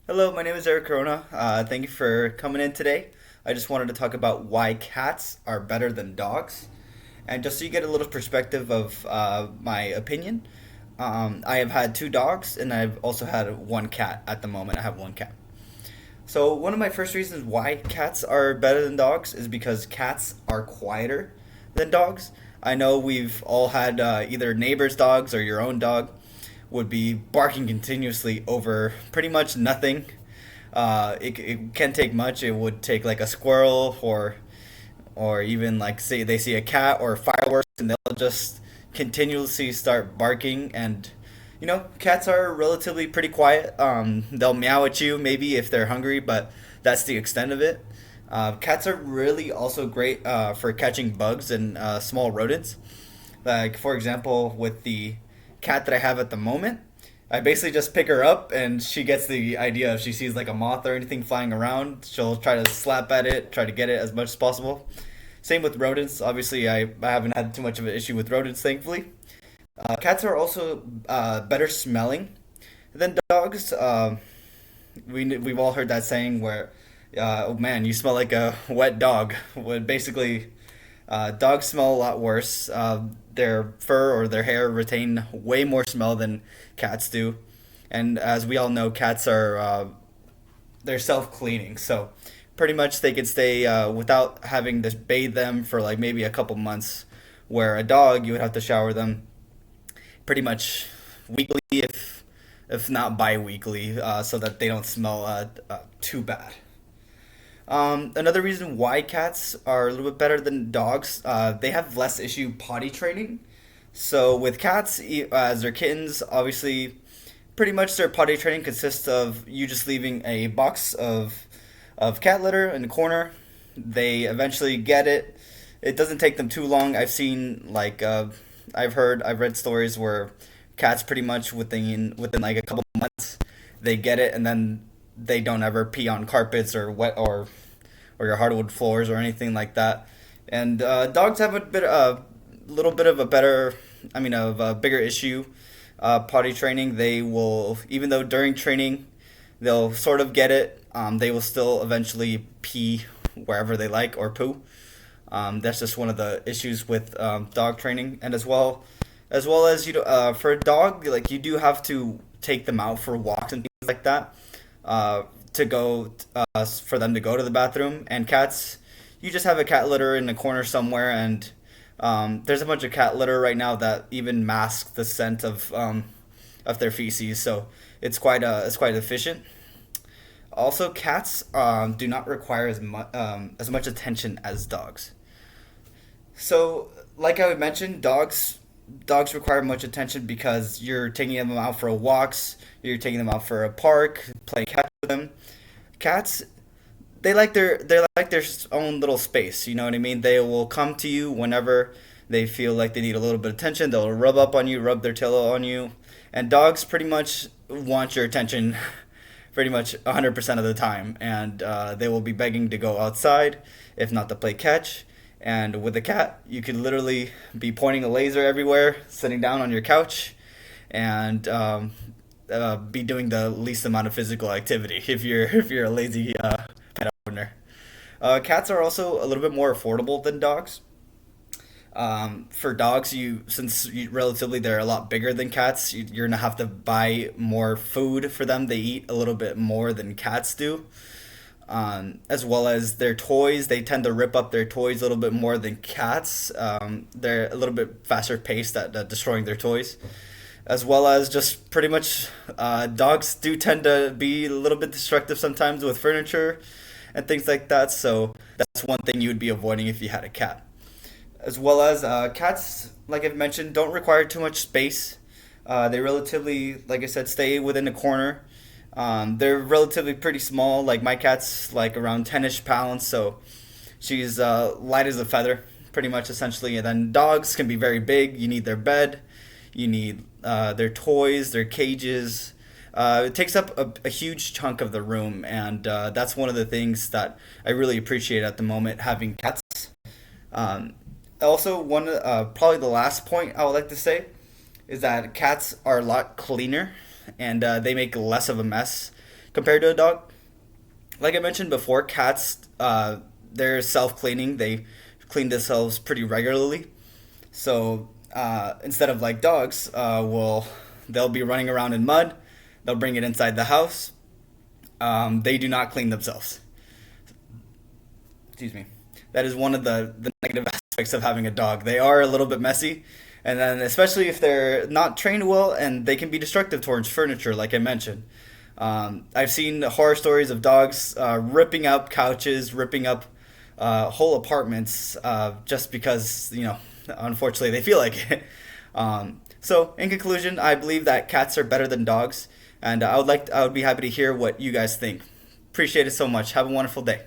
Hello, my name is Eric Corona. Thank you for coming in today. I just wanted to talk about why cats are better than dogs. And just so you get a little perspective of my opinion, I have had two dogs and I've also had one cat at the moment. I have one cat. So, one of my first reasons why cats are better than dogs is because cats are quieter than dogs. I know we've all had either neighbors' dogs or your own dog would be barking continuously over pretty much nothing. It can take much. It would take like a squirrel or even like say they see a cat or fireworks and they'll just continuously start barking. And cats are relatively pretty quiet. They'll meow at you maybe if they're hungry, but that's the extent of it. Cats are really also great for catching bugs and small rodents. Like for example, with the cat that I have at the moment, I basically just pick her up and she gets the idea if she sees like a moth or anything flying around, she'll try to slap at it, try to get it as much as possible. Same with rodents. Obviously, I haven't had too much of an issue with rodents, thankfully. Cats are also better smelling than dogs. We've all heard that saying where, oh man, you smell like a wet dog. When basically, dogs smell a lot worse. Their fur or their hair retain way more smell than cats do, and as we all know, cats are they're self cleaning. So pretty much they can stay without having to bathe them for like maybe a couple months. Where a dog, you would have to shower them pretty much weekly, if not bi-weekly, so that they don't smell too bad. Another reason why cats are a little bit better than dogs, they have less issue potty training. So with cats, as they're kittens, obviously, pretty much their potty training consists of you just leaving a box of cat litter in the corner. They eventually get it. It doesn't take them too long. I've read stories where cats pretty much within like a couple months they get it, and then they don't ever pee on carpets or wet or your hardwood floors or anything like that. And dogs have a little bit of a better, I mean, of a bigger issue. Potty training, they will, even though during training they'll sort of get it, they will still eventually pee wherever they like or poo. That's just one of the issues with dog training, and as well as for a dog, like you do have to take them out for walks and things like that, to go for them to go to the bathroom. And cats, you just have a cat litter in the corner somewhere, and there's a bunch of cat litter right now that even mask the scent of their feces, so it's quite efficient. Also, cats do not require as much attention as dogs. So, like I mentioned, dogs require much attention because you're taking them out for walks, you're taking them out for a park, playing catch with them. Cats, they like their own little space. You know what I mean? They will come to you whenever they feel like they need a little bit of attention. They'll rub up on you, rub their tail on you, and dogs pretty much want your attention pretty much 100% of the time, and they will be begging to go outside, if not to play catch. And with a cat, you could literally be pointing a laser everywhere, sitting down on your couch, and be doing the least amount of physical activity if you're a lazy pet owner. Cats are also a little bit more affordable than dogs. For dogs, relatively they're a lot bigger than cats, you're gonna have to buy more food for them. They eat a little bit more than cats do. As well as their toys, they tend to rip up their toys a little bit more than cats. They're a little bit faster paced at destroying their toys. As well as just pretty much, dogs do tend to be a little bit destructive sometimes with furniture and things like that. So that's one thing you would be avoiding if you had a cat. As well as cats, like I've mentioned, don't require too much space. They relatively, like I said, stay within a corner. They're relatively pretty small. Like my cat's like around 10-ish pounds, so she's light as a feather, pretty much essentially. And then dogs can be very big. You need their bed, you need their toys, their cages. It takes up a huge chunk of the room, and that's one of the things that I really appreciate at the moment having cats. Um, Also, probably the last point I would like to say is that cats are a lot cleaner and they make less of a mess compared to a dog. Like I mentioned before, cats, they're self cleaning. They clean themselves pretty regularly. So instead of like dogs, they'll be running around in mud. They'll bring it inside the house. They do not clean themselves. Excuse me. That is one of the negative aspects of having a dog. They are a little bit messy, and then especially if they're not trained well, and they can be destructive towards furniture, like I mentioned. I've seen horror stories of dogs ripping up couches, ripping up whole apartments, just because unfortunately, they feel like it. So, in conclusion, I believe that cats are better than dogs, and I would be happy to hear what you guys think. Appreciate it so much. Have a wonderful day.